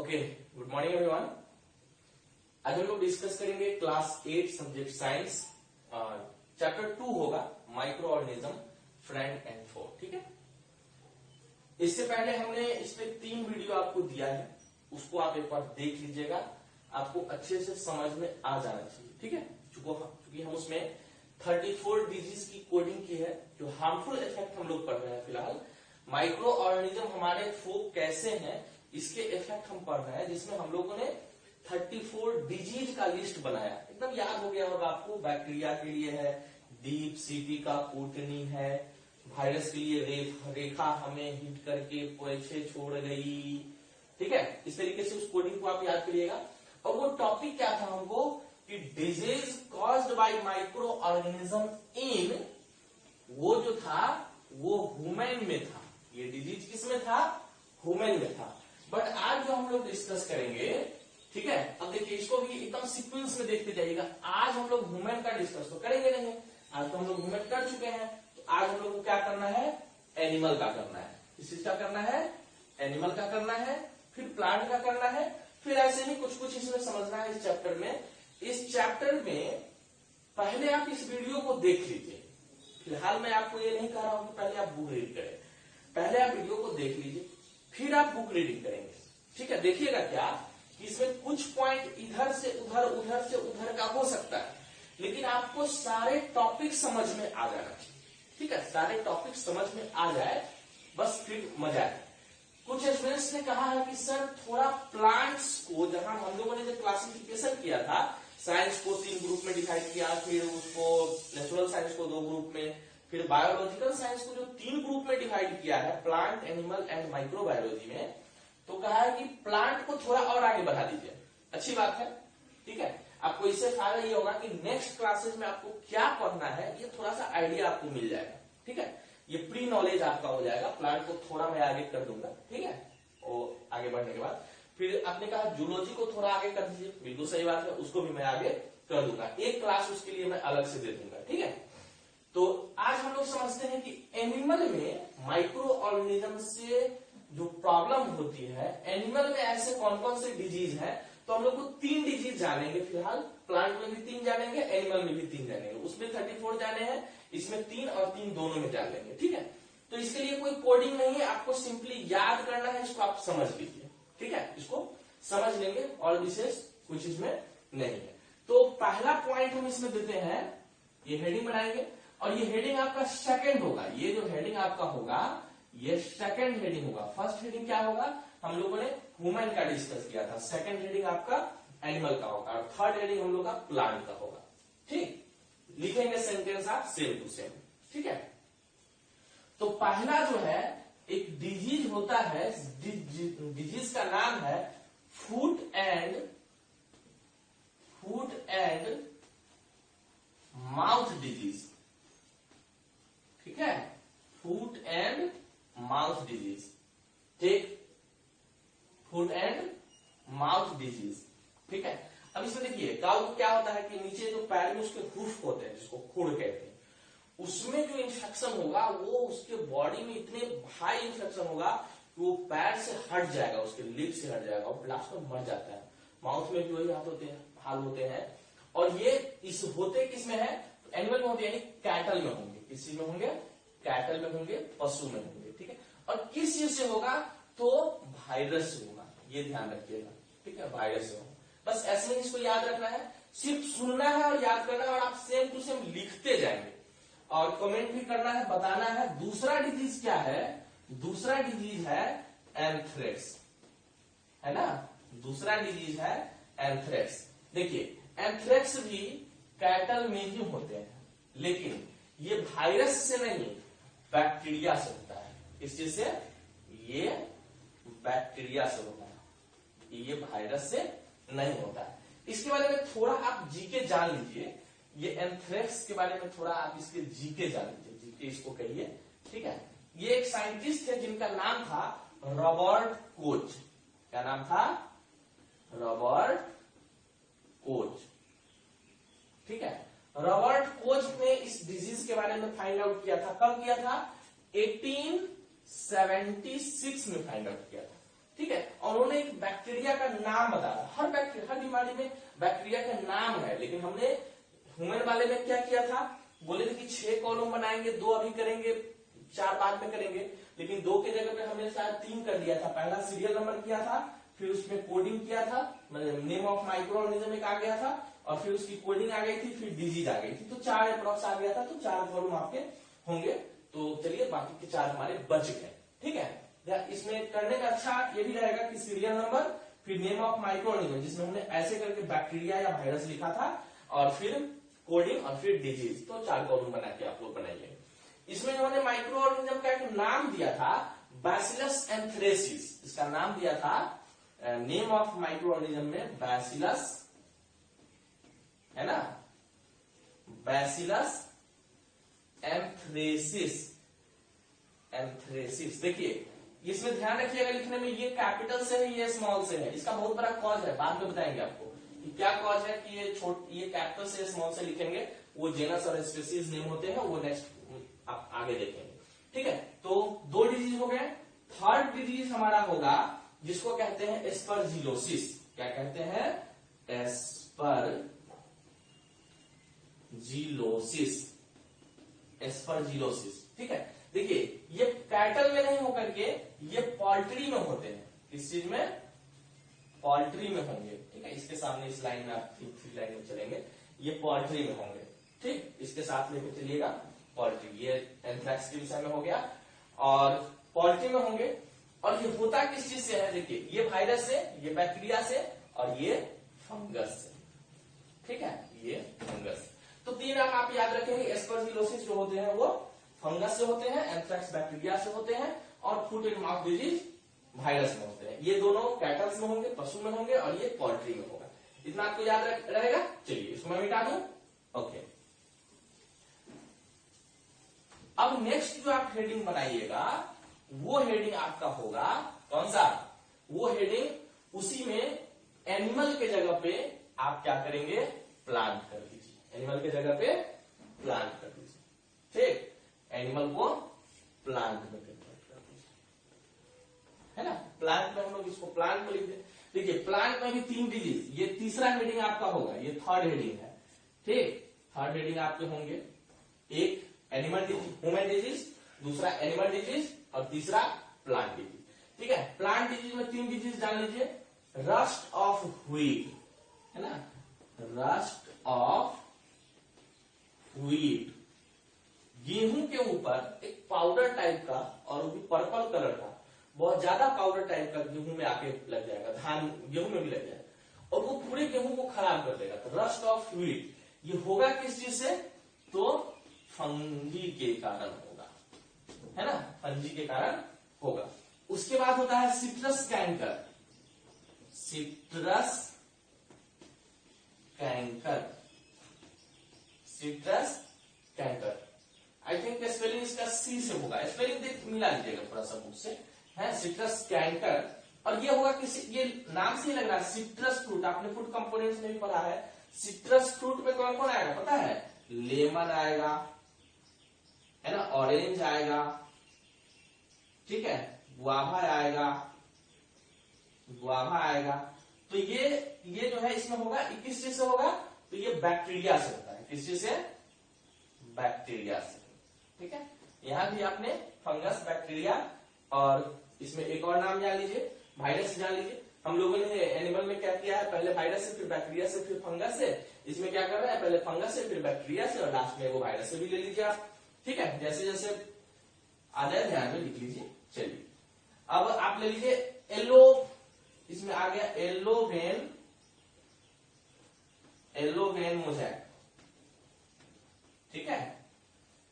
Okay, good morning everyone. आज हम लोग डिस्कस करेंगे क्लास 8 सब्जेक्ट साइंस, चैप्टर 2 होगा माइक्रो ऑर्गेनिज्म फ्रेंड एंड फो। ठीक है, इससे पहले हमने इसमें 3 वीडियो आपको दिया है, उसको आप एक बार देख लीजिएगा, आपको अच्छे से समझ में आ जाना चाहिए। ठीक है, चूंकि हम उसमें 34 डिजीज की कोडिंग की है, जो हार्मफुल इफेक्ट हम लोग पढ़ रहे हैं। फिलहाल माइक्रो ऑर्गेनिज्म हमारे फो कैसे हैं इसके इफेक्ट हम पढ़ रहे हैं, जिसमें हम लोगों ने 34 डिजीज का लिस्ट बनाया। एकदम याद हो गया होगा आपको। बैक्टीरिया के लिए है डीप सीटी का कोटनी है, वायरस के लिए रेखा हमें हिट करके पीछे छोड़ गई। ठीक है, इस तरीके से उस कोडिंग को आप याद करिएगा। और वो टॉपिक क्या था हमको कि disease caused by micro organism in, वो जो था वो ह्यूमन में था। ये डिजीज किस में था? ह्यूमन में था। बट आज जो हम लोग डिस्कस करेंगे, ठीक है, अब देखिए इसको भी एकदम सीक्वेंस में देखते जाइएगा। आज हम लोग ह्यूमन का डिस्कस तो करेंगे नहीं, आज तो हम लोग ह्यूमन कर चुके हैं। तो आज हम लोग को क्या करना है? एनिमल का करना है। किस चीज का करना है? एनिमल का करना है, फिर प्लांट का करना है, फिर ऐसे ही कुछ कुछ इसमें समझना है इस चैप्टर में। इस चैप्टर में पहले आप इस वीडियो को देख लीजिए। फिलहाल मैं आपको ये नहीं कह रहा हूं कि पहले आप बुक रीड करें, पहले आप वीडियो को देख लीजिए, फिर आप बुक रीडिंग करेंगे। ठीक है, देखिएगा क्या कि इसमें कुछ पॉइंट इधर से उधर, उधर से उधर का हो सकता है, लेकिन आपको सारे टॉपिक समझ में आ जाना चाहिए। ठीक है, सारे टॉपिक समझ में आ जाए, बस फिर मजा आए। कुछ स्टूडेंट्स ने कहा है कि सर थोड़ा प्लांट्स को, जहां हम लोगों ने जो क्लासिफिकेशन किया था, साइंस को 3 ग्रुप में डिवाइड किया, फिर उसको नेचुरल साइंस को 2 ग्रुप में, फिर बायोलॉजिकल साइंस को जो 3 ग्रुप में डिवाइड किया है, प्लांट, एनिमल एंड माइक्रोबायोलॉजी में, तो कहा है कि प्लांट को थोड़ा और आगे बढ़ा दीजिए। अच्छी बात है। ठीक है, आपको इससे फायदा ये होगा कि नेक्स्ट क्लासेस में आपको क्या पढ़ना है ये थोड़ा सा आइडिया आपको मिल जाएगा। ठीक है, ये प्री नॉलेज आपका हो जाएगा। प्लांट को थोड़ा मैं आगे कर दूंगा। ठीक है, और आगे बढ़ने के बाद फिर आपने कहा जूलॉजी को थोड़ा आगे कर दीजिए, बिल्कुल सही बात है, उसको भी मैं आगे कर दूंगा। एक क्लास उसके लिए मैं अलग से दे दूंगा। ठीक है, तो आज हम लोग समझते हैं कि एनिमल में माइक्रो ऑर्गेनिज्म से जो प्रॉब्लम होती है, एनिमल में ऐसे कौन कौन से डिजीज है। तो हम लोग को 3 डिजीज जानेंगे फिलहाल। प्लांट में भी 3 जानेंगे, एनिमल में भी 3 जानेंगे। उसमें 34 जाने हैं, इसमें 3 और 3 दोनों में जान लेंगे। ठीक है, तो इसके लिए कोई कोडिंग नहीं है, आपको सिंपली याद करना है, इसको आप समझ लीजिए। ठीक है, इसको समझ लेंगे और विशेष कुछ इसमें नहीं है। तो पहला पॉइंट हम इसमें देते हैं, ये हेडिंग बनाएंगे और ये हेडिंग आपका सेकंड होगा। ये जो हेडिंग आपका होगा ये सेकंड हेडिंग होगा। फर्स्ट हेडिंग क्या होगा? हम लोगों ने ह्यूमन का डिस्कस किया था। सेकंड हेडिंग आपका एनिमल का होगा और थर्ड हेडिंग हम लोग का प्लांट का होगा। ठीक, लिखेंगे सेंटेंस आप सेम टू सेम। ठीक है, तो पहला जो है एक डिजीज होता है, डिजीज का नाम है फूट एंड माउथ डिजीज। ठीक है, फूट एंड माउथ डिजीज। ठीक, फूट एंड माउथ डिजीज। ठीक है, अब इसमें देखिए काउ क्या होता है कि नीचे जो पैर में उसके हुफ होते हैं, जिसको खुर कहते हैं, उसमें जो इन्फेक्शन होगा वो उसके बॉडी में इतने हाई इन्फेक्शन होगा कि वो पैर से हट जाएगा, उसके लिप से हट जाएगा और लास्ट में मर जाता है। माउथ में भी वही हाल होते हैं। और ये इस होते किस में है? तो एनिमल में होते हैं, यानी कैटल में होंगे। किस चीज में होंगे? कैटल में होंगे, पशु में होंगे। ठीक है, और किस चीज से होगा? तो वायरस से होगा, ये ध्यान रखिएगा। ठीक है, वायरस से होगा। बस ऐसे ही इसको याद रखना है, सिर्फ सुनना है और याद करना है, और आप सेम टू सेम लिखते जाएंगे और कमेंट भी करना है, बताना है। दूसरा डिजीज क्या है? दूसरा डिजीज है एंथ्रेक्स, है ना? दूसरा डिजीज है एंथ्रेक्स। देखिए एंथ्रेक्स भी कैटल में ही होते हैं, लेकिन ये वायरस से नहीं, बैक्टीरिया से होता है। किस चीज से? ये बैक्टीरिया से होता है, ये वायरस से नहीं होता है। इसके बारे में थोड़ा आप जीके जान लीजिए। ये एंथ्रेक्स के बारे में थोड़ा आप इसके जीके जान लीजिए, जीके इसको कहिए। ठीक है, ये एक साइंटिस्ट है जिनका नाम था रॉबर्ट कोच। क्या नाम था? Robert Koch. ठीक है, रॉबर्ट कोच ने इस डिजीज के बारे में फाइंड आउट किया था। कब किया था? 1876 में फाइंड आउट किया था। ठीक है। और उन्होंने एक बैक्टीरिया का नाम बताया, हर बैक्टीरिया, हर बीमारी में बैक्टीरिया का नाम है, लेकिन हमने ह्यूमन वाले में क्या किया था, बोले थे कि 6 कॉलम बनाएंगे, 2 अभी करेंगे, 4 बाद में करेंगे, लेकिन 2 के जगह पे हमने शायद 3 कर दिया था। पहला सीरियल नंबर किया था, फिर उसमें कोडिंग किया था, मतलब नेम ऑफ माइक्रो ऑर्गेनिज्म एक आ गया था, और फिर उसकी कोडिंग आ गई थी, फिर डिजीज आ गई थी, तो 4 अप्रॉक्स आ गया था, तो 4 कॉलम आपके होंगे। तो चलिए बाकी के 4 हमारे बच गए, ठीक है। इसमें करने का अच्छा ये भी रहेगा कि सीरियल नंबर, फिर नेम ऑफ माइक्रो ऑर्गेनिज्म, जिसमें हमने ऐसे करके बैक्टीरिया या वायरस लिखा था, और फिर कोडिंग, और फिर डिजीज, तो 4 कॉलम बना के आप लोग बनाइए। इसमें इन्होंने माइक्रो ऑर्गेनिज्म का एक नाम दिया था, बैसिलस एंथ्रेसिस, इसका नाम दिया था, नेम ऑफ माइक्रो ऑर्गेनिज्म में बैसिलस, है ना, बैसिलस एंथ्रेसिस। एंथ्रेसिस देखिए, इसमें ध्यान रखिएगा लिखने में, ये कैपिटल से है, ये स्मॉल से है, इसका बहुत बड़ा कॉज है, बाद में बताएंगे आपको कि क्या कॉज है कि ये कैपिटल से स्मॉल से लिखेंगे, वो जेनस और स्पेसीज नेम होते हैं, वो नेक्स्ट आप आगे देखेंगे, ठीक है। तो 2 डिजीज हो गए। थर्ड डिजीज हमारा होगा जिसको कहते हैं एस्परजिलोसिस। क्या कहते हैं, एस्परजिलोसिस, एस्परजिलोसिस, ठीक है। देखिए ये कैटल में नहीं होकर के ये पोल्ट्री में होते हैं, किस चीज में, पोल्ट्री में होंगे, ठीक है। इसके सामने इस लाइन में आप 3 लाइन में चलेंगे, ये पोल्ट्री में होंगे, ठीक, इसके साथ लेकर चलिएगा पोल्ट्री, ये एंथ्रैक्स के विषय में हो गया, और पोल्ट्री में होंगे। और ये होता किस चीज से है, देखिए ये वायरस से, ये बैक्टीरिया से, और ये फंगस से, ठीक है, ये फंगस। तो 3 नाम आप याद रखेंगे। एस्परजिलोसिस जो होते हैं वो फंगस से होते हैं, एंथ्रैक्स बैक्टीरिया से होते हैं, और foot and mouth disease virus में होते हैं। ये दोनों कैटल्स में होंगे, पशु में होंगे, और ये पोल्ट्री में होगा। इतना आपको याद रहेगा। चलिए इसको मैं मिटा दूं, ओके। अब नेक्स्ट जो आप हेडिंग बनाइएगा, वो हेडिंग आपका होगा कौन सा, वो हेडिंग उसी में एनिमल के जगह पे आप क्या करेंगे, प्लांट कर लीजिए, एनिमल के जगह पे प्लांट कर लीजिए, ठीक, एनिमल को प्लांट में कन्वर्ट कर दीजिए, है ना। प्लांट में हम लोग इसको प्लांट में लिखते हैं। देखिए प्लांट में भी 3 डिजीज, ये तीसरा हेडिंग आपका होगा, ये थर्ड हेडिंग है, ठीक। थर्ड हेडिंग आपके होंगे, एक एनिमल डिजीज, ह्यूमन डिजीज, दूसरा एनिमल डिजीज, और तीसरा प्लांट डिजीज, ठीक है। प्लांट डिजीज में 3 डिजीज जान लीजिए, रस्ट ऑफ व्हीट, है ना, रस्ट ऑफ व्हीट, गेहूं के ऊपर एक पाउडर टाइप का, और वो भी पर्पल कलर का, बहुत ज्यादा पाउडर टाइप का गेहूं में आके लग जाएगा, धान गेहूं में भी लग जाएगा, और वो पूरे गेहूं को खराब कर देगा। तो रस्ट ऑफ व्हीट ये होगा किस चीज से, तो फंगी के कारण होगा, है ना, फंगी के कारण होगा। उसके बाद होता है citrus canker, citrus canker, citrus canker, I think spelling इसका सी से होगा, स्पेलिंग देख मिला लीजिएगा थोड़ा सा बुक से, है सिट्रस कैंकर। और ये होगा किसी, ये नाम से ही लग रहा है सिट्रस फ्रूट, आपने फूड कंपोनेंट्स में भी पढ़ा है, सिट्रस फ्रूट में कौन कौन आएगा पता है, लेमन आएगा, है ना, ऑरेंज आएगा, ठीक है, गुआवा आएगा, गुआवा आएगा। तो ये जो है इसमें होगा, किस चीज से होगा, तो ये बैक्टीरिया से होता है, किस चीज से, बैक्टीरिया से, ठीक है। यहां भी आपने फंगस, बैक्टीरिया, और इसमें एक और नाम जान लीजिए, वायरस जान लीजिए। हम लोगों ने एनिमल में क्या किया है, पहले वायरस से, फिर बैक्टीरिया से, फिर फंगस से। इसमें क्या कर रहे हैं, पहले फंगस से, फिर बैक्टीरिया से, और लास्ट में वो वायरस से भी ले लीजिए आप, ठीक है। जैसे जैसे आ जाए ध्यान में लिख लीजिए। चलिए अब आप ले लीजिए येलो, इसमें आ गया एलोवेन, एलोवेन मोजैक, ठीक है।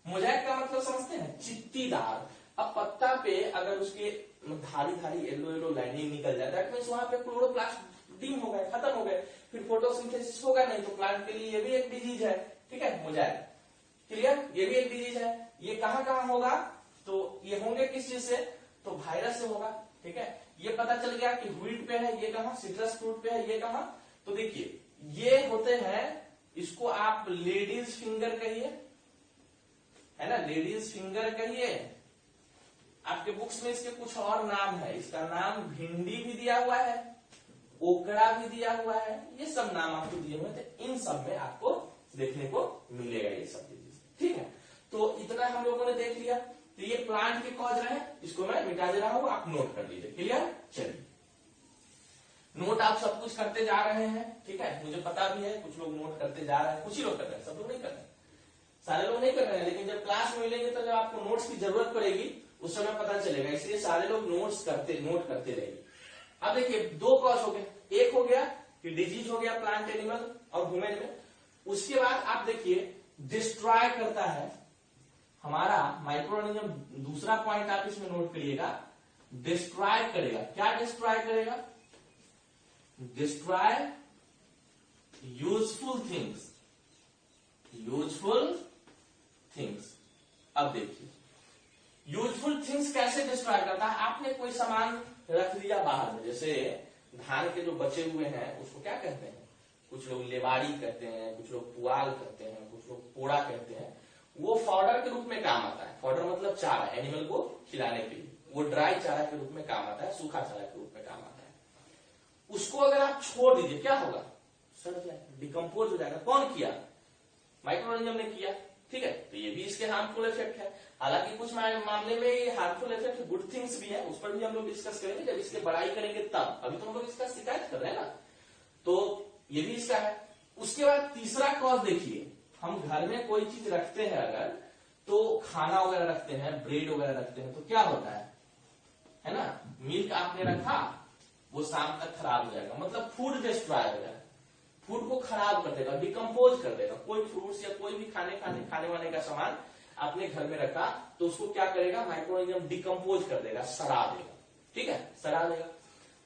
मोजैक का मतलब समझते हैं, चित्तीदार। अब पत्ता पे अगर उसके धारी धारी येलो येलो लाइनिंग निकल जाए, दैट मीन्स वहां पे क्लोरोप्लास्ट डिम हो गए, खत्म हो गए, फिर फोटोसिंथेसिस होगा नहीं, तो प्लांट के लिए ये भी एक डिजीज है, ठीक है, मोजैक, क्लियर, ये भी एक डिजीज है। ये कहां कहां होगा, तो ये होंगे किस चीज से, तो वायरस से होगा, ठीक है। ये पता चल गया कि व्हीट पे है, ये कहां, सिट्रस फ्रूट पे है, ये कहां, तो देखिए ये होते हैं, इसको आप लेडीज फिंगर कहिए, है ना, लेडीज फिंगर कहिए, आपके बुक्स में इसके कुछ और नाम है, इसका नाम भिंडी भी दिया हुआ है, ओकड़ा भी दिया हुआ है, ये सब नाम आपको दिए हुए थे, इन सब में आपको देखने को मिलेगा ये सब चीजें, ठीक है। तो इतना हम लोगों ने देख लिया। तो ये प्लांट के कॉज रहे, इसको मैं मिटा दे रहा हूं, आप नोट कर लीजिए। क्लियर? चलिए, नोट आप सब कुछ करते जा रहे हैं, ठीक है, मुझे पता भी है कुछ लोग नोट करते जा रहे हैं, कुछ ही लोग कर रहे हैं, सब लोग नहीं कर रहे हैं, सारे लोग नहीं कर रहे हैं, लेकिन जब क्लास में मिलेंगे तो जब आपको नोट्स की जरूरत पड़ेगी उस समय पता चलेगा, इसलिए सारे लोग नोट करते रहेंगे। अब देखिए, दो कॉज हो गए, एक हो गया कि डिजीज हो गया प्लांट एनिमल और ह्यूमन में, उसके बाद आप देखिए डिस्ट्रॉय करता है हमारा माइक्रो ऑर्गेनिज्म। दूसरा पॉइंट आप इसमें नोट करिएगा, डिस्ट्रॉय करेगा। क्या डिस्ट्रॉय करेगा? Destroy useful things, useful things. अब देखिए यूजफुल थिंग्स कैसे डिस्ट्रॉय करता है। आपने कोई सामान रख दिया बाहर में, जैसे धान के जो बचे हुए हैं उसको क्या कहते हैं, कुछ लोग लेवाड़ी कहते हैं, कुछ लोग पुआल कहते हैं, कुछ लोग पोड़ा कहते हैं। वो फॉडर के रूप में काम आता है। फॉडर मतलब चारा, एनिमल को खिलाने के लिए। वो ड्राई चारा के रूप में काम आता है, सूखा चारा के रूप में काम आता है। उसको अगर आप छोड़ दीजिए क्या होगा? सड़ जाएगा, डिकम्पोज हो जाएगा। कौन किया? माइक्रो ऑर्गेनिज्म ने किया, ठीक है। तो ये भी इसके हार्मफुल इफेक्ट है। हालांकि कुछ मामले में ये हार्मफुल इफेक्ट गुड थिंग्स भी है, उस पर भी हम लोग डिस्कस करेंगे जब इसके बड़ाई करेंगे तब। अभी तो हम लोग इसका शिकायत कर रहे हैं ना, तो ये भी इसका है। उसके बाद तीसरा कॉज देखिए, हम घर में कोई चीज रखते हैं अगर, तो खाना वगैरह रखते हैं, ब्रेड वगैरह रखते हैं, तो क्या होता है ना, मिल्क आपने रखा, वो शाम तक खराब हो जाएगा, मतलब फूड डिस्ट्रॉय हो जाएगा, फूड को खराब कर देगा, डिकम्पोज कर देगा। कोई फ्रूट्स या कोई भी खाने वाने का सामान आपने घर में रखा तो उसको क्या करेगा, माइक्रो ऑर्गेनिज्म डिकम्पोज कर देगा, सड़ा देगा, ठीक है, सड़ा देगा।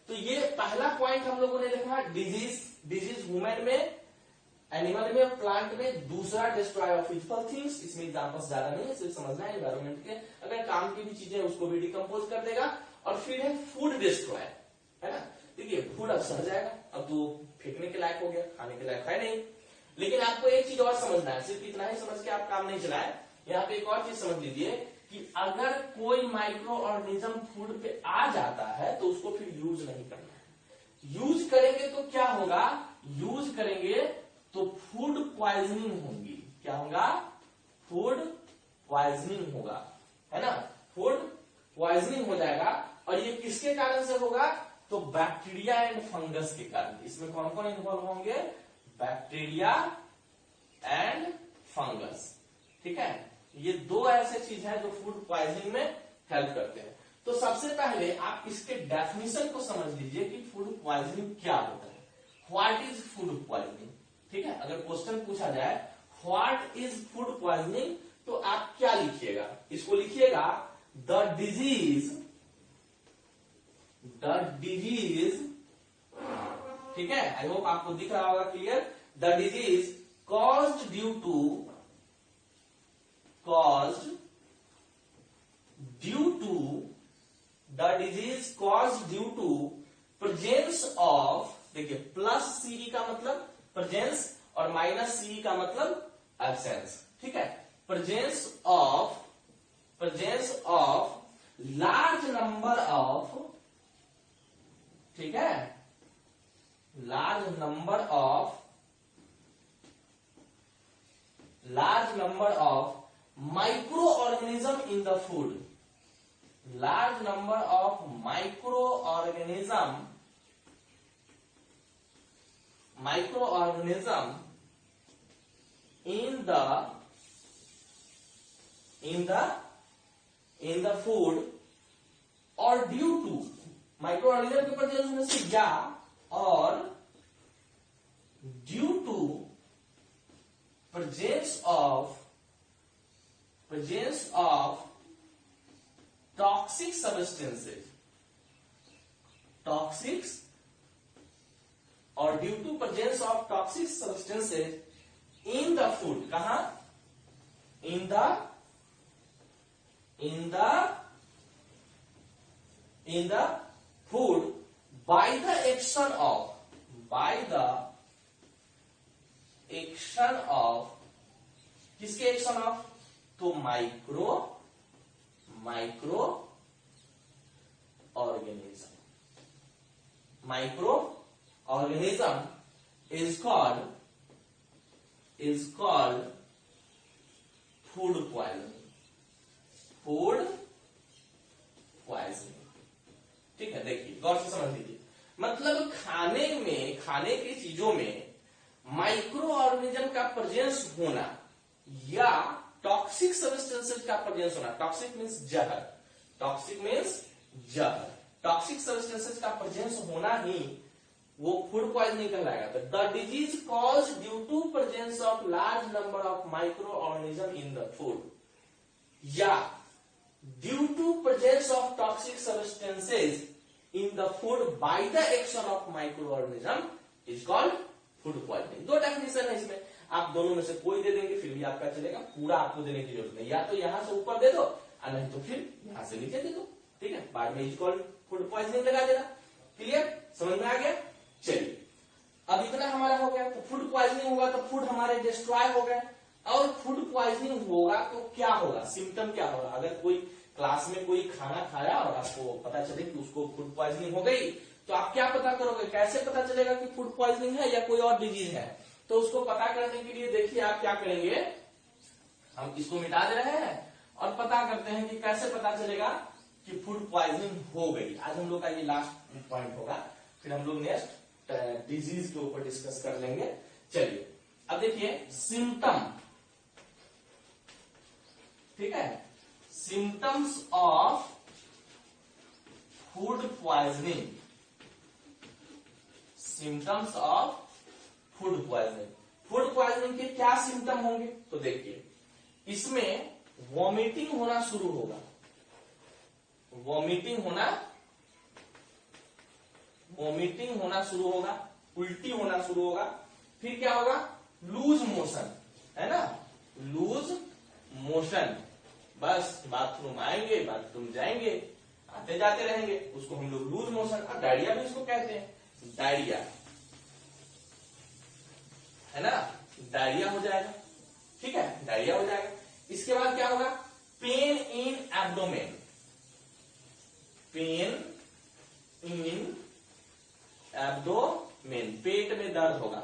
तो ये पहला पॉइंट हम लोगों ने देखा, डिजीज ह्यूमन में, एनिमल में, प्लांट में। दूसरा डिस्ट्रॉय ऑफ यूजफुल थिंग्स, इसमें एग्जांपल्स ज्यादा नहीं है, सिर्फ समझना है एनवायरमेंट के अगर काम की भी चीजें उसको भी डिकम्पोज कर देगा। और फिर है फूड डिस्ट्रॉय, है ना। देखिए फूड अब सड़ जाएगा, अब तो फेंकने के लायक हो गया, खाने के लायक है नहीं। लेकिन आपको एक चीज और समझना है, सिर्फ इतना ही समझ के आप काम नहीं चलाए। यहाँ पे एक और चीज समझ लीजिए कि अगर कोई माइक्रो ऑर्गेनिज्म फूड पे आ जाता है तो उसको फिर यूज नहीं करना है। यूज करेंगे तो क्या होगा, यूज करेंगे तो फूड पॉइजनिंग होगी। क्या होगा? फूड पॉइजनिंग होगा, है ना, फूड पॉइजनिंग हो जाएगा। और ये किसके कारण से होगा? तो बैक्टीरिया एंड फंगस के कारण। इसमें कौन कौन इन्वॉल्व होंगे? बैक्टीरिया एंड फंगस, ठीक है। ये दो ऐसे चीज है जो फूड पॉइजनिंग में हेल्प करते हैं। तो सबसे पहले आप इसके डेफिनेशन को समझ लीजिए कि फूड पॉइजनिंग क्या होता है। व्हाट इज फूड पॉइजनिंग, ठीक है। अगर क्वेश्चन पूछा जाए व्हाट इज फूड पॉइजनिंग, तो आप क्या लिखिएगा? इसको लिखिएगा द डिजीज, ठीक है। आई होप आपको दिख रहा होगा clear. The disease caused due to presence of, देखिए प्लस सीई का मतलब प्रेजेंस और माइनस सीई का मतलब एब्सेंस, ठीक है। Presence of large number of, ठीक है, large number of microorganism in the food, large number of microorganism in the food or due to microorganism के प्रेजेंस होने से, या और due to presence of toxic substances, और due to presence of toxic substances in the food. कहा? In the food by the action of किसके action of? तो micro microorganism is called food poisoning. Food poisoning, ठीक है। देखिए गौर से समझ लीजिए, मतलब खाने की चीजों में माइक्रो ऑर्गेनिज्म का प्रेजेंस होना या टॉक्सिक सब्सटेंसेस का प्रेजेंस होना, टॉक्सिक मीन्स जहर, टॉक्सिक मीन्स जहर, टॉक्सिक सब्सटेंसेस का प्रेजेंस होना ही वो फूड पॉइजनिंग कहलाएगा। तो the disease cause due to presence of large number of micro organism in the food, या due to presence of toxic substances in the food by the action of micro organism is called food poisoning. दो definition है इसमें, आप दोनों में से कोई दे देंगे फिर भी आपका चलेगा, पूरा आपको देने की जरूरत नहीं, या तो यहां से ऊपर दे दो और नहीं तो फिर यहां से नीचे दे दो, ठीक है। बाद में इज कॉल्ड फूड पॉइजनिंग लगा देना। क्लियर, समझ में आ गया? चलिए अब इतना हमारा हो गया। तो फूड पॉइजनिंग होगा तो फूड हमारे डिस्ट्रॉय हो गए, और फूड पॉइजनिंग होगा तो क्या होगा, सिम्टम क्या होगा। अगर कोई क्लास में कोई खाना खाया और आपको पता चले कि उसको फूड पॉइजनिंग हो गई, तो आप क्या पता करोगे, कैसे पता चलेगा कि फूड पॉइजनिंग है या कोई और डिजीज है। तो उसको पता करने के लिए देखिए आप क्या करेंगे, हम इसको मिटा दे रहे हैं और पता करते हैं कि कैसे पता चलेगा कि फूड पॉइजनिंग हो गई। आज हम लोग का ये लास्ट पॉइंट होगा, फिर हम लोग नेक्स्ट डिजीज के ऊपर डिस्कस कर लेंगे। चलिए अब देखिए सिम्टम, ठीक है, symptoms of food poisoning, symptoms of food poisoning. Food poisoning के क्या सिम्टम होंगे, तो देखिए इसमें वॉमिटिंग होना शुरू होगा, वॉमिटिंग होना शुरू होगा, उल्टी होना शुरू होगा, फिर क्या होगा, लूज मोशन, है ना, लूज मोशन, बस बाथरूम आएंगे बाथरूम जाएंगे आते जाते रहेंगे, उसको हम लोग लूज मोशन, और डायरिया भी इसको कहते हैं, डायरिया, है ना, डायरिया हो जाएगा, ठीक है, डायरिया हो जाएगा। इसके बाद क्या होगा, pain in abdomen, pain in abdomen, पेट में दर्द होगा,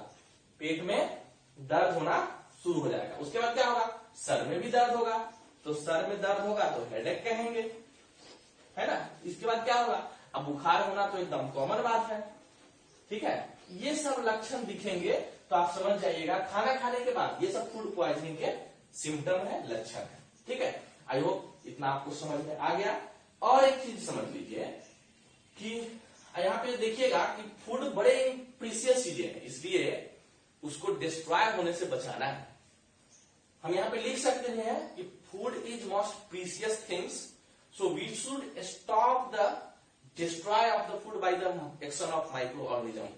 पेट में दर्द होना शुरू हो जाएगा। उसके बाद क्या होगा, सर में भी दर्द होगा, तो सर में दर्द होगा तो हेडेक कहेंगे, है ना। इसके बाद क्या होगा, अब बुखार होना तो एकदम कॉमन बात है, ठीक है। ये सब लक्षण दिखेंगे तो आप समझ जाइएगा खाना खाने के बाद ये सब फूड पॉइजनिंग के सिम्टम है, लक्षण है, ठीक है। आई होप इतना आपको समझ में आ गया। और एक चीज समझ लीजिए कि यहाँ पे देखिएगा कि फूड बड़े प्रीशियस चीजें हैं, इसलिए उसको डिस्ट्रॉय होने से बचाना है। हम यहाँ पे लिख सकते हैं कि food is most precious things, so we should stop the destroy of the food by the action of micro organism.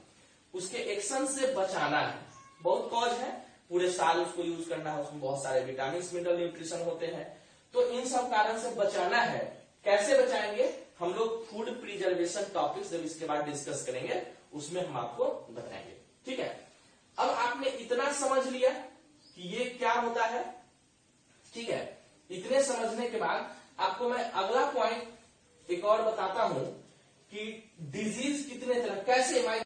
उसके एक्शन से बचाना है। बहुत कॉज है, पूरे साल उसको यूज करना है, उसमें बहुत सारे विटामिन मिनरल न्यूट्रिशन होते हैं, तो इन सब कारण से बचाना है। कैसे बचाएंगे, हम लोग फूड प्रिजर्वेशन टॉपिक्स जब इसके बाद डिस्कस करेंगे उसमें हम आपको बताएंगे, ठीक है। अब आपने इतना समझ लिया कि ये क्या होता है, ठीक है। इतने समझने के बाद आपको मैं अगला पॉइंट एक और बताता हूं कि डिजीज कितने तरह, कैसे